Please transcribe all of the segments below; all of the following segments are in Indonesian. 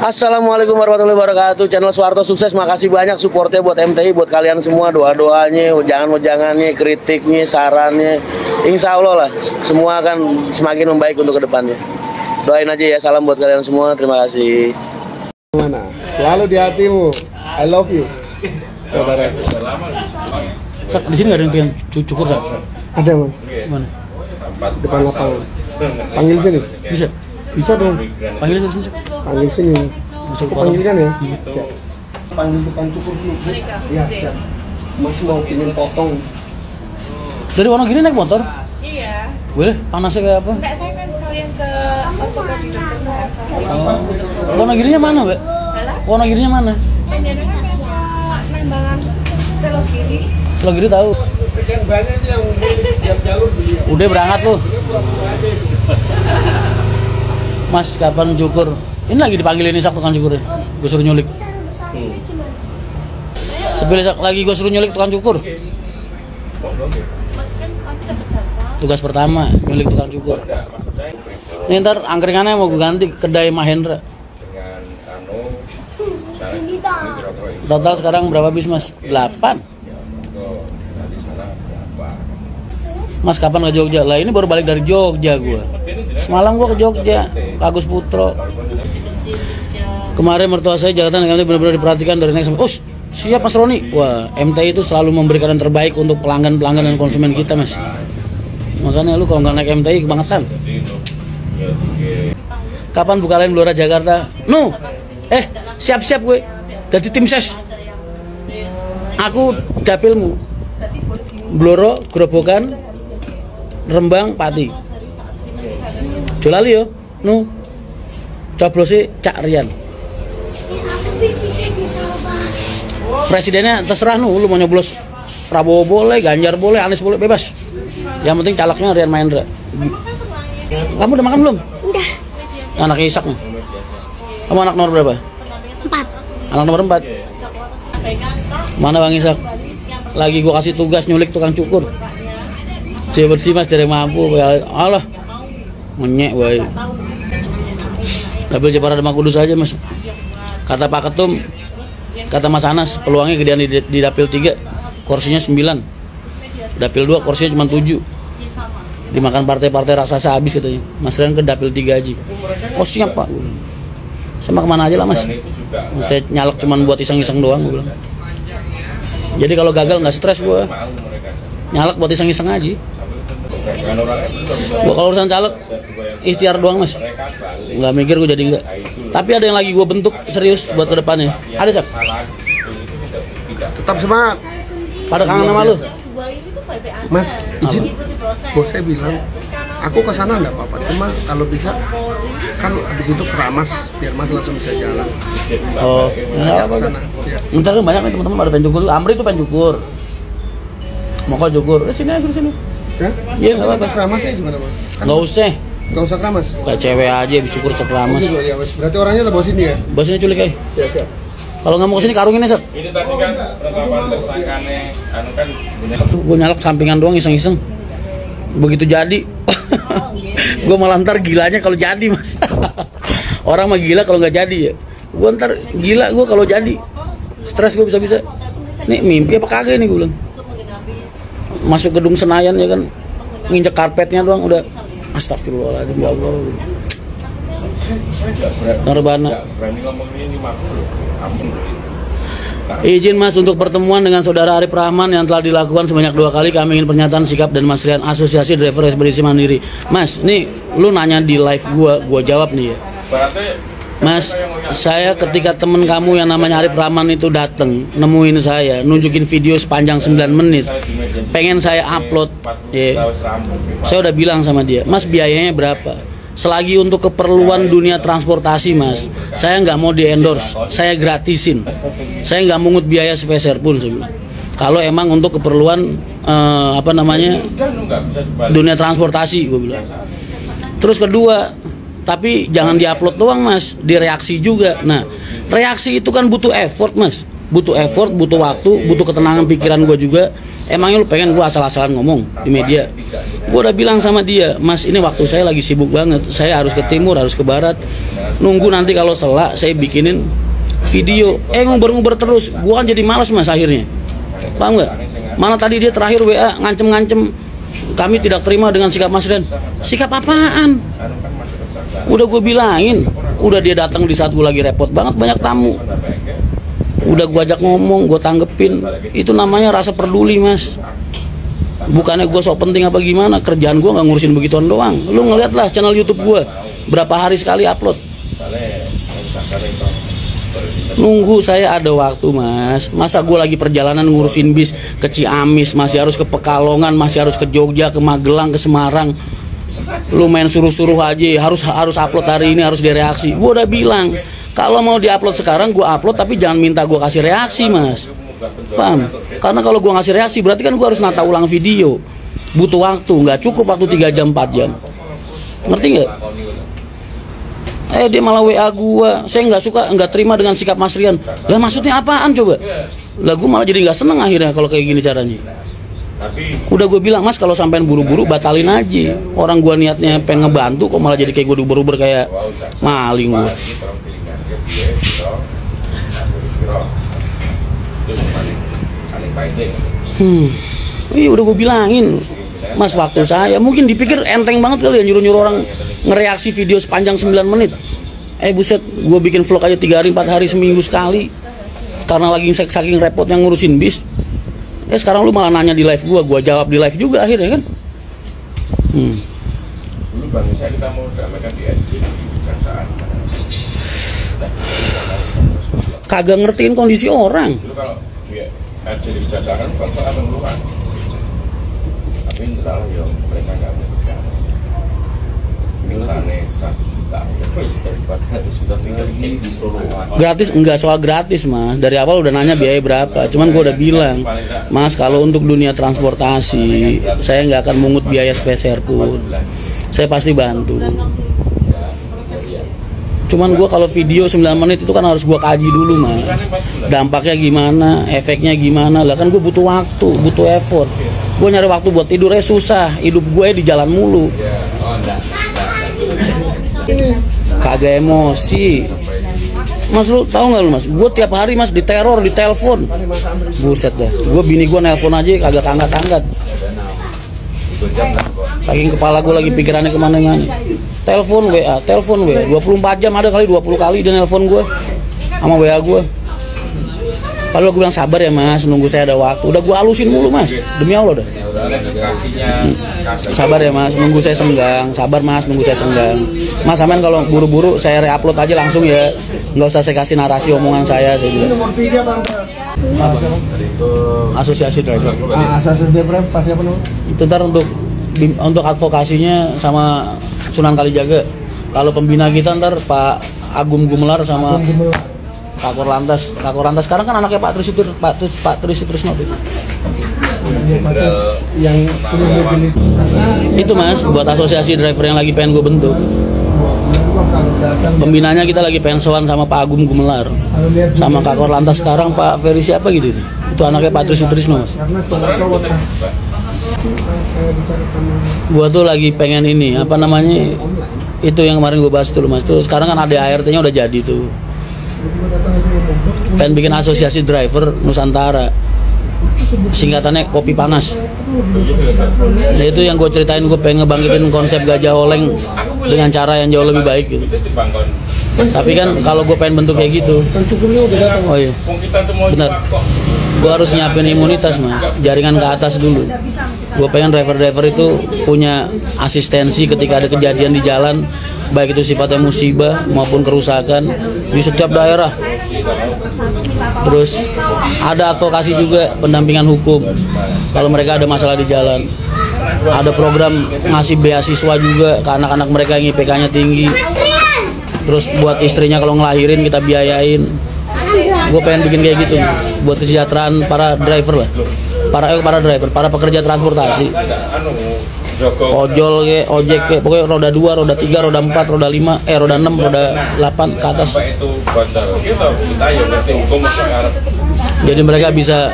Assalamualaikum warahmatullahi wabarakatuh. Channel Suharto sukses. Makasih banyak supportnya buat MTI, buat kalian semua. Doa-doanya, jangan-jangannya, kritiknya, sarannya. Insya Allah lah, semua akan semakin membaik untuk kedepannya. Doain aja ya. Salam buat kalian semua. Terima kasih. Mana? Selalu di hatimu. I love you, saudara. Sak, di sini nggak ada yang cukur, Sak? Ada, Mas. Mana? Depan lapangan. Panggil sini. Bisa? Bisa dong. Panggil sini, Sak. Panggil sini. Bisa Aku panggilkan ya. Ya. Panggil tukang cukur dulu. Iya, siap. Mas mau ingin potong. Dari Wonogiri naik motor? Iya. Boleh? Panasnya kayak apa? Enggak, saya kan sekalian ke ortopedi dokter Suharto. Oh. Wonogirinya mana, Mbak? Halah? Wonogirinya mana? Panjenengan desa Nembangan Selogiri. Selogiri tahu. Sekian banyak yang setiap jalur beliau. Udah berangkat lu. Mas, kapan cukur? Ini lagi dipanggilin Isak tukang cukur ya? Gue suruh nyulik. Sebelum Isak lagi gue suruh nyulik tukang cukur. Tugas pertama, nyulik tukang cukur. Ini ntar angkringannya mau gue ganti kedai Mahendra. Total sekarang berapa bis, Mas? 8. Mas kapan ke Jogja? Lah ini baru balik dari Jogja gue. Semalam gue ke Jogja, Pak Agus Putro. Kemarin mertua saya jabatan MTI benar-benar diperhatikan dari naik sampai. Oh, siap Mas Roni. Wah, MTI itu selalu memberikan yang terbaik untuk pelanggan-pelanggan dan konsumen kita, Mas. Makanya lu kalau nggak naik MTI kebangetan. Kapan buka lain Blora Jakarta? No. Siap-siap gue. Jadi tim ses. Aku dapilmu. Bloro, Grobogan, Rembang, Pati. Jolali yo, nu. Coblosi Cak Rian. Presidennya terserah nu, lu mau nyoblos Prabowo boleh, Ganjar boleh, Anies boleh, bebas. Yang penting calegnya Rian Mahendra. Kamu udah makan belum? Udah. Anak Isak nih. Kamu anak nomor berapa? 4. Anak nomor 4. Mana Bang Isak? Lagi gua kasih tugas nyulik tukang cukur. Dia bersih Mas, dari mampu. Allah. Menyek wae. Dapil Jepara Demak Kudus aja, Mas. Kata Pak Ketum, kata Mas Anas, peluangnya gedean di dapil 3. Kursinya 9. Dapil 2 kursinya cuma 7. Dimakan partai-partai raksasa habis katanya. Mas Rian ke dapil 3 aja. Oh siap Pak. Sama kemana aja lah Mas. Saya nyalek cuma buat iseng-iseng doang gue bilang. Jadi kalau gagal nggak stres gue. Nyalek buat iseng-iseng aja. Gue kalau urusan caleg ikhtiar doang Mas. Nggak mikir gue jadi enggak. Tapi ada yang lagi gue bentuk serius buat kedepannya. Ada Sak? Tetap semangat. Pada kangen sama lu? Mas, izin. Bos saya bilang, aku ke sana enggak apa-apa. Cuma kalau bisa kan habis itu keramas biar Mas langsung bisa jalan. Oh, enggak apa-apa. Ya. Ntar kan banyak nih teman-teman pada pengen cukur. Amri itu pengen cukur. Mau kau cukur? Sini aja sini. Ya? Iya enggak apa-apa. Keramasnya gimana, Mas? Kan Enggak usah. enggak usah keramas. Kayak cewek aja habis cukur sekeramas. Oh, gitu, ya, Mas. Berarti orangnya bawa sini ya? Bosnya culik aja. Ya, siap. Kalau nggak mau kesini karungin Sak. Ini tadi kan penetapan tersangkanya anu kan Gue nyalak sampingan doang iseng-iseng. Begitu jadi, gue malah ntar gilanya kalau jadi Mas. Orang mah gila kalau nggak jadi ya. Gue ntar gila gue kalau jadi. Stres gue bisa-bisa. Nih mimpi apa kagak nih gue bilang. Masuk gedung Senayan ya kan, nginjek karpetnya doang udah. Astagfirullahaladzim ya Allah. Narbana. berani ngomong ini 50. Ampun. Izin Mas untuk pertemuan dengan Saudara Arif Rahman yang telah dilakukan sebanyak 2 kali. Kami ingin pernyataan sikap dan Mas Rian Asosiasi Driver Ekspedisi Mandiri. Mas, nih lu nanya di live gua jawab nih ya. Berarti Mas, saya ketika temen kamu yang namanya Arif Rahman itu dateng nemuin saya, nunjukin video sepanjang 9 menit, pengen saya upload ya. Saya udah bilang sama dia, Mas biayanya berapa? Selagi untuk keperluan dunia transportasi Mas, saya nggak mau di-endorse, saya gratisin. Saya nggak mungut biaya sepeser pun saya bilang. Kalau emang untuk keperluan dunia transportasi gue bilang. Terus kedua, tapi jangan diupload doang Mas, direaksi juga. Nah, reaksi itu kan butuh effort Mas. butuh effort, butuh waktu, butuh ketenangan pikiran gue juga. Emangnya lu pengen gue asal-asalan ngomong di media? Gue udah bilang sama dia, Mas, ini waktu saya lagi sibuk banget, saya harus ke timur, harus ke barat, nunggu nanti kalau selak saya bikinin video. Nguber-nguber terus, gue kan jadi malas Mas akhirnya, paham nggak? Mana tadi dia terakhir WA ngancem-ngancem, kami tidak terima dengan sikap Mas Rian. Sikap apaan? Udah gue bilangin, udah dia datang di saat gue lagi repot banget, banyak tamu. Udah gue ajak ngomong, gue tanggepin. Itu namanya rasa peduli, Mas. Bukannya gue sok penting apa gimana, kerjaan gue nggak ngurusin begituan doang. Lu ngeliat lah channel YouTube gue, berapa hari sekali upload. Nunggu saya ada waktu, Mas. Masa gue lagi perjalanan ngurusin bis ke Ciamis, masih harus ke Pekalongan, masih harus ke Jogja, ke Magelang, ke Semarang. Lu main suruh-suruh aja, harus upload hari ini, harus direaksi. Gue udah bilang, kalau mau diupload sekarang gue upload, tapi jangan minta gue kasih reaksi, Mas. Paham? Karena kalau gue ngasih reaksi berarti kan gue harus nata ulang video. Butuh waktu, nggak cukup waktu 3 jam 4 jam. Ngerti nggak? Dia malah WA gua, saya nggak suka, nggak terima dengan sikap Mas Rian. Lah maksudnya apaan coba? Lah gua malah jadi nggak seneng akhirnya kalau kayak gini caranya. Udah gue bilang, Mas, kalau sampean buru-buru batalin aja. Orang gua niatnya pengen ngebantu, kok malah jadi kayak gue uber-uber kayak maling gua. Iya udah gue bilangin, Mas, waktu saya mungkin dipikir enteng banget kali ya nyuruh-nyuruh orang ngereaksi video sepanjang 9 menit. Buset, gue bikin vlog aja 3 hari 4 hari seminggu sekali karena lagi saking repotnya ngurusin bis. Sekarang lu malah nanya di live gue jawab di live juga akhirnya kan. Dulu bang saya kita mau damaikan di NJ di Kejaksaan. Kagak ngertiin kondisi orang. Dulu kalau NJ di Kejaksaan bangsa akan keluar. Tapi entahlah ya mereka nggak mengerti. Mintanya 1 juta daripada sudah tinggal di Solo. Gratis enggak, soal gratis, Mas. Dari awal udah nanya biaya berapa. Cuman gue udah bilang, Mas, kalau untuk dunia transportasi saya nggak akan mungut biaya sepeser pun. Saya pasti bantu. Cuman gue kalau video 9 menit itu kan harus gue kaji dulu, Mas. Dampaknya gimana, efeknya gimana. Lah kan gue butuh waktu, butuh effort. Gue nyari waktu buat tidurnya susah. Hidup gue di jalan mulu. Kagak emosi, Mas. Lu tahu nggak lu, Mas? Gue tiap hari, Mas, diteror, ditelepon. Buset dah. Gue bini gue nelpon aja kagak angkat-angkat. Saking kepala gue lagi pikirannya kemana-mana. Telepon WA, 24 jam ada kali 20 kali dia nelpon gue sama WA gue. Padahal gue bilang sabar ya, Mas, nunggu saya ada waktu. Udah gue halusin mulu, Mas, demi Allah dah. Sabar ya, Mas, nunggu saya senggang. Sabar, Mas, nunggu saya senggang. Mas, sampean kalau buru-buru saya re-upload aja langsung ya, nggak usah saya kasih narasi omongan saya bilang. Apa? Asosiasi driver. Asosiasi driver pasti apa namanya? Itu ntar untuk advokasinya sama Sunan Kalijaga. Kalau pembina kita ntar Pak Agum Gumelar sama Kak Korlantas sekarang kan anaknya Pak Tri Sutrisno yang itu, Mas, buat asosiasi driver yang lagi pengen gue bentuk. Pembinanya kita lagi pengen sowan sama Pak Agum Gumelar sama Kak Korlantas sekarang Pak Ferry siapa gitu itu anaknya Pak Tri Sutrisno, Mas. Gua tuh lagi pengen ini apa namanya itu yang kemarin gue bahas tuh, Mas, tuh sekarang kan ada ART-nya udah jadi tuh. Pengen bikin asosiasi driver Nusantara, singkatannya Kopi Panas. Nah, itu yang gue ceritain, gue pengen ngebangkitin konsep Gajah Oleng dengan cara yang jauh lebih baik gitu. Tapi kan kalau gue pengen bentuk kayak gitu, oh iya benar, gue harus nyiapin imunitas, Mas, jaringan ke atas dulu. Gue pengen driver-driver itu punya asistensi ketika ada kejadian di jalan, baik itu sifatnya musibah maupun kerusakan di setiap daerah. Terus ada advokasi juga, pendampingan hukum kalau mereka ada masalah di jalan. Ada program ngasih beasiswa juga ke anak-anak mereka yang IPK-nya tinggi. Terus buat istrinya kalau ngelahirin kita biayain. Gue pengen bikin kayak gitu buat kesejahteraan para driver lah, para pekerja transportasi. ojol ke, ojek ke, pokoknya roda 2, roda 3, roda 4, roda 5, roda 6, roda 8 ke atas. Jadi mereka bisa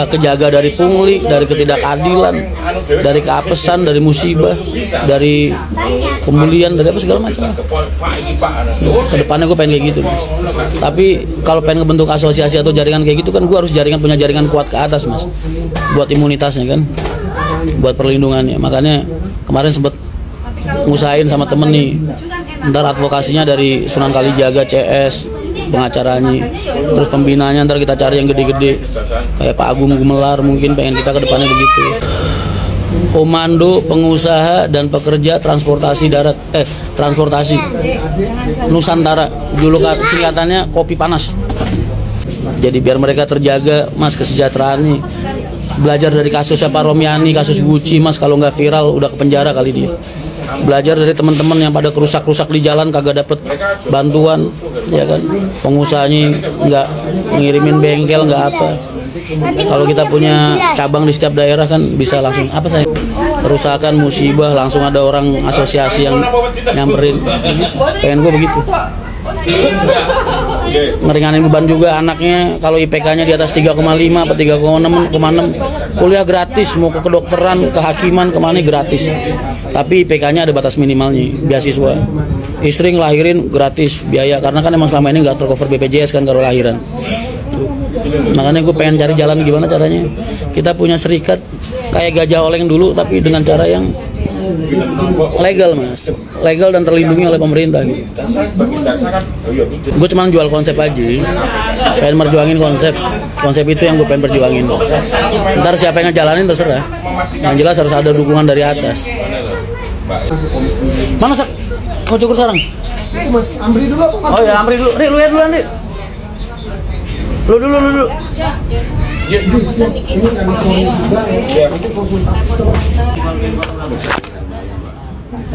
kejaga dari pungli, dari ketidakadilan, dari keapesan, dari musibah, dari pembulian, dari apa segala macam. Kedepannya gue pengen kayak gitu, Mas. Tapi kalau pengen ngebentuk asosiasi atau jaringan kayak gitu kan gue harus punya jaringan kuat ke atas, Mas. Buat imunitasnya kan, buat perlindungannya. Makanya kemarin sempet ngusahain sama temen nih, ntar advokasinya dari Sunan Kalijaga CS, pengacaranya, terus pembinanya ntar kita cari yang gede-gede kayak Pak Agung Gumelar, mungkin pengen kita ke depannya begitu. Komando Pengusaha dan Pekerja Transportasi Darat Transportasi Nusantara, julukan singkatannya Kopi Panas. Jadi biar mereka terjaga, Mas, kesejahteraannya. Belajar dari kasusnya Pak Romiani, kasus Gucci, Mas, kalau nggak viral udah ke penjara kali dia. Belajar dari teman-teman yang pada kerusak-rusak di jalan kagak dapet bantuan, ya kan, pengusahanya nggak ngirimin bengkel, nggak apa. Kalau kita punya cabang di setiap daerah kan bisa langsung kerusakan, musibah, langsung ada orang asosiasi yang nyamperin. Pengen gue begitu, ngeringanin beban juga anaknya. Kalau IPK-nya di atas 3,5 atau 3,6 kuliah gratis, mau ke kedokteran, kehakiman, kemana gratis. Tapi IPK-nya ada batas minimalnya, beasiswa. Istri ngelahirin gratis biaya, karena kan emang selama ini nggak tercover BPJS kan kalau lahiran. Makanya gue pengen cari jalan gimana caranya kita punya serikat kayak Gajah Oleng dulu, tapi dengan cara yang legal, Mas, legal dan terlindungi oleh pemerintah gitu. Gue cuma jual konsep aja, pengen merjuangin konsep itu yang gue pengen perjuangin. Ntar siapa yang ngejalanin terserah, yang jelas harus ada dukungan dari atas. Mana Sak? Mau cukur sarang? Mas, Amri dulu. Oh ya, Amri dulu. Ri, lu ya duluan, Ri. Lu dulu.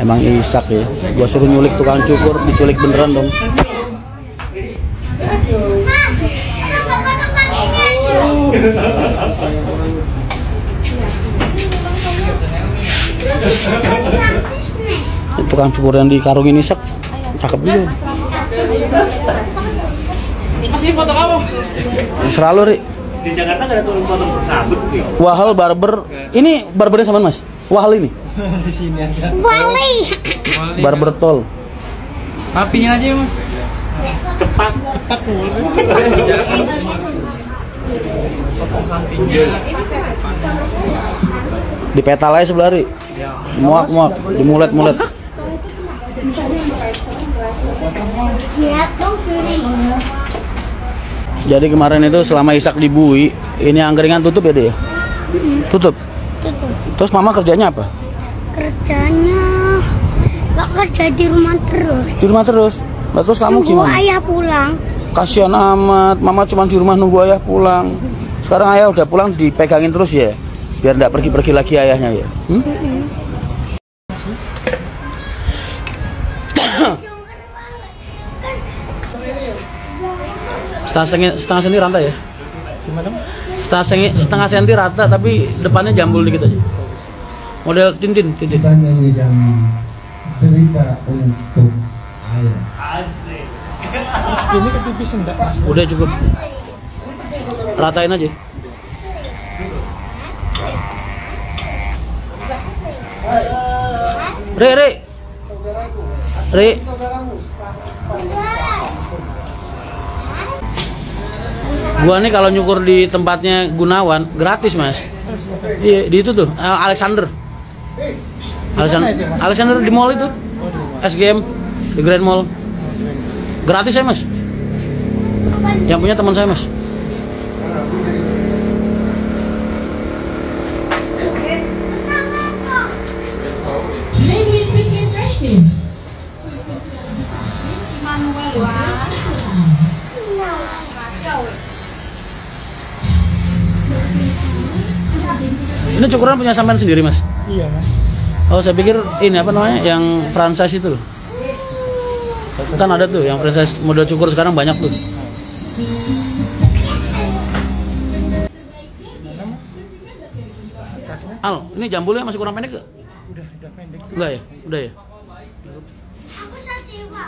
Emang Isak ya, gua suruh nyulik tukang cukur, diculik beneran dong. Tukang cukur yang dikarungin Isak, cakep juga. Masih foto kamu? Selalu, Ri. Di Jakarta nggak ada turun foto rambut tuh? Wahal Barber, ini barbernya sama Mas? Wahal ini? Di sini aja. Wali. Barber tol. Rapiin aja ya, Mas. Cepat tuh. Potong sampingnya. Di petal aja sebelah, Ri. Muak, dimulet. Jadi kemarin itu selama Isak di Bui, ini angkringan tutup ya deh? Tutup. Terus mama kerjanya apa? Kerjanya nggak kerja di rumah terus. Di rumah terus? Nah, terus kamu Nunggu gimana? ayah pulang. Kasihan amat, mama cuma di rumah nunggu ayah pulang. Sekarang ayah udah pulang, dipegangin terus ya? Biar nggak pergi-pergi lagi ayahnya ya? Setengah senti rata ya? Gimana? Setengah senti rata, tapi depannya jambul dikit aja. Model Tintin. Kita nyanyikan cerita untuk ayah. Ini ketipis enggak, Mas? Udah cukup. Ratain aja. Re. Gua nih kalau nyukur di tempatnya Gunawan gratis, Mas. Iya, di itu tuh Alexander di mall itu, SGM di Grand Mall. Gratis ya, Mas. Yang punya teman saya, Mas. Ini cukuran punya sampean sendiri, Mas? Iya, Mas. Oh, saya pikir ini apa namanya, yang franchise itu loh. Kan ada tuh yang franchise model cukur sekarang banyak tuh. Al, ini jambulnya masih kurang pendek gak? Udah pendek. Udah ya? Udah ya? Aku setiwa.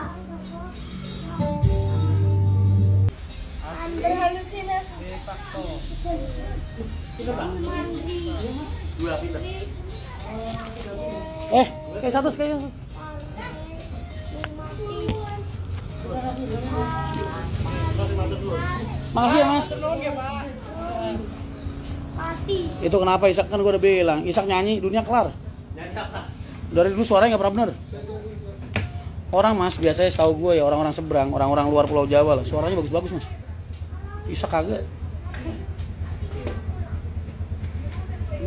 Berhalusinasi. Kayak satu sekali. Makasih ya mas. Pati. Itu kenapa Isak, kan gue udah bilang Isak nyanyi dunia kelar. Dari dulu suaranya nggak pernah bener. Orang mas biasanya setahu gue ya orang-orang seberang, orang-orang luar Pulau Jawa lah, suaranya bagus-bagus mas. Isak kagak.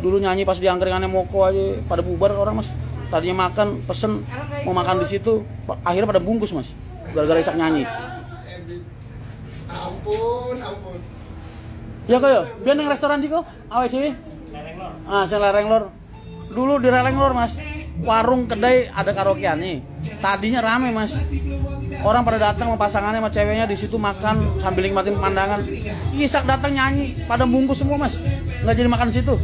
Dulu nyanyi pas di angkringannya Moko aja pada bubar orang mas. Tadinya makan pesen mau makan di situ, akhirnya pada bungkus mas. Gara-gara Isak nyanyi. Ampun. Ya kaya, biar neng restoran di kau, awet sih. Saya Lereng-Lor. Dulu di Lereng-Lor mas, warung kedai ada karaokean nih. Tadinya rame mas. Orang pada datang sama pasangannya sama ceweknya di situ makan sambil nikmatin pemandangan. Isak datang nyanyi, pada bungkus semua mas. Nggak jadi makan di situ.